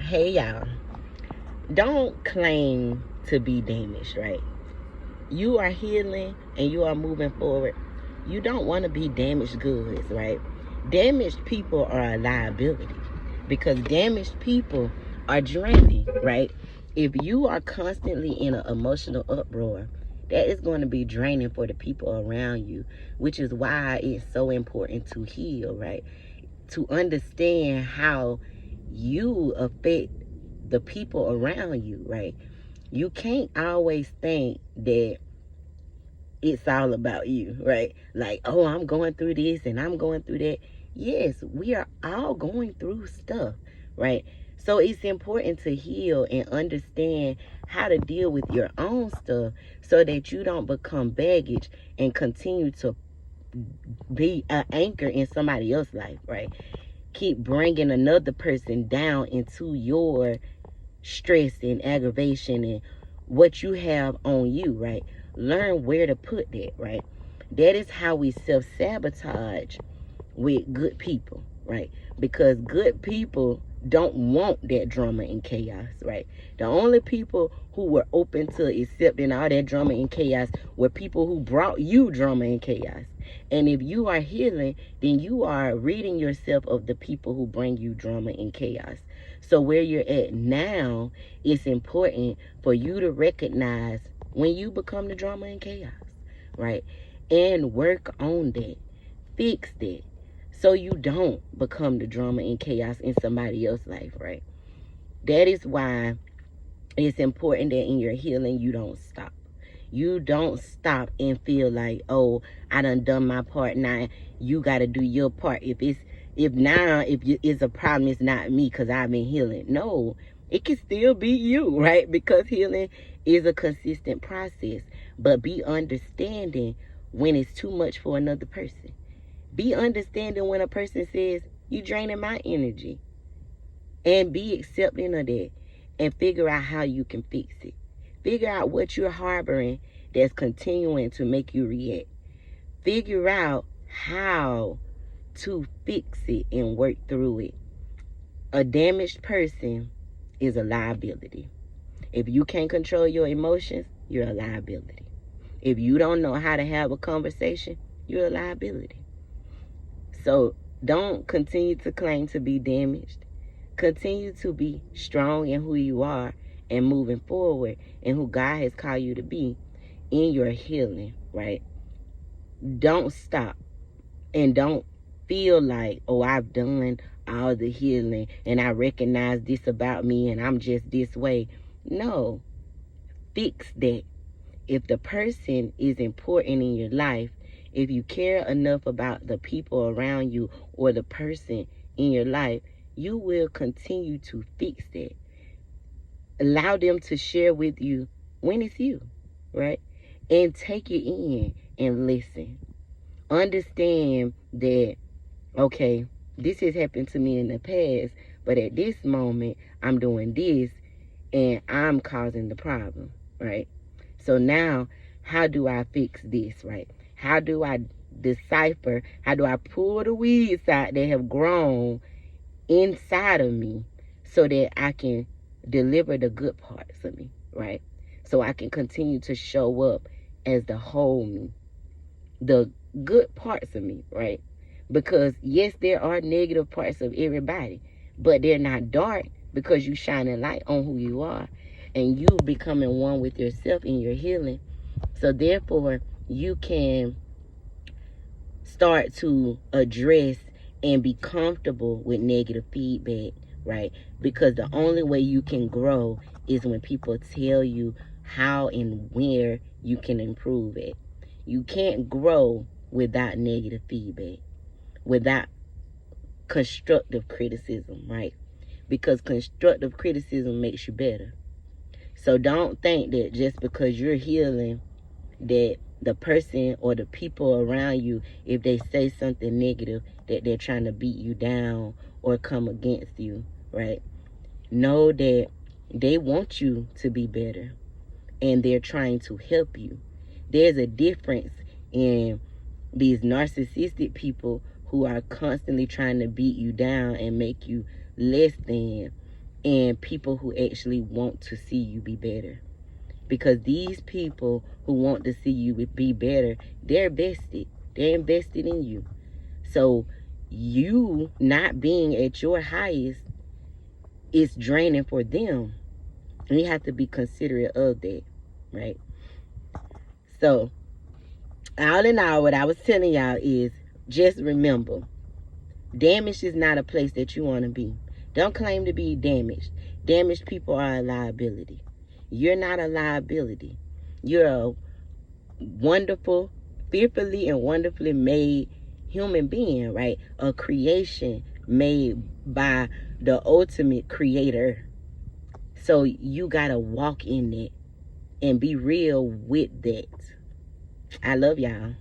Hey y'all, don't claim to be damaged, right? You are healing and you are moving forward. You don't want to be damaged goods, right? Damaged people are a liability because damaged people are draining, right? If you are constantly in an emotional uproar, that is going to be draining for the people around you, which is why it's so important to heal, right? To understand how you affect the people around you, right? You can't always think that it's all about you, right? Like, oh, I'm going through this and I'm going through that. Yes, we are all going through stuff, right? So it's important to heal and understand how to deal with your own stuff so that you don't become baggage and continue to be an anchor in somebody else's life, right? Keep bringing another person down into your stress and aggravation and what you have on you, right? Learn where to put that, right? That is how we self-sabotage with good people, right? Because good people don't want that drama and chaos, right? The only people who were open to accepting all that drama and chaos were people who brought you drama and chaos. And if you are healing, then you are ridding yourself of the people who bring you drama and chaos. So where you're at now, it's important for you to recognize when you become the drama and chaos, right? And work on that. Fix that. So you don't become the drama and chaos in somebody else's life, right? That is why it's important that in your healing, you don't stop. You don't stop and feel like, oh, I done my part. Now you got to do your part. If it's a problem, it's not me because I've been healing. No, it can still be you, right? Because healing is a consistent process. But be understanding when it's too much for another person. Be understanding when a person says, you draining my energy. And be accepting of that. And figure out how you can fix it. Figure out what you're harboring that's continuing to make you react. Figure out how to fix it and work through it. A damaged person is a liability. If you can't control your emotions, you're a liability. If you don't know how to have a conversation, you're a liability. So don't continue to claim to be damaged. Continue to be strong in who you are and moving forward and who God has called you to be in your healing, right? Don't stop and don't feel like, oh, I've done all the healing and I recognize this about me and I'm just this way. No, fix that. If the person is important in your life, if you care enough about the people around you or the person in your life, you will continue to fix that. Allow them to share with you when it's you, right? And take it in and listen. Understand that, okay, this has happened to me in the past, but at this moment, I'm doing this and I'm causing the problem, right? So now, how do I fix this, right? How do I decipher? How do I pull the weeds out that have grown inside of me so that I can deliver the good parts of me, right? So I can continue to show up as the whole me, the good parts of me, right? Because yes, there are negative parts of everybody, but they're not dark because you shine a light on who you are and you becoming one with yourself in your healing. So therefore, you can start to address and be comfortable with negative feedback, right? Because the only way you can grow is when people tell you how and where you can improve it. You can't grow without negative feedback, without constructive criticism, right? Because constructive criticism makes you better. So don't think that just because you're healing that the person or the people around you, if they say something negative, that they're trying to beat you down or come against you, right? Know that they want you to be better and they're trying to help you. There's a difference in these narcissistic people who are constantly trying to beat you down and make you less than, and people who actually want to see you be better. Because these people who want to see you be better, they're invested. They're invested in you. So you not being at your highest is draining for them. And you have to be considerate of that, right? So, all in all, what I was telling y'all is just remember, damaged is not a place that you want to be. Don't claim to be damaged. Damaged people are a liability. You're not a liability. You're a wonderful, fearfully and wonderfully made human being, right? A creation made by the ultimate creator. So you gotta walk in it and be real with that. I love y'all.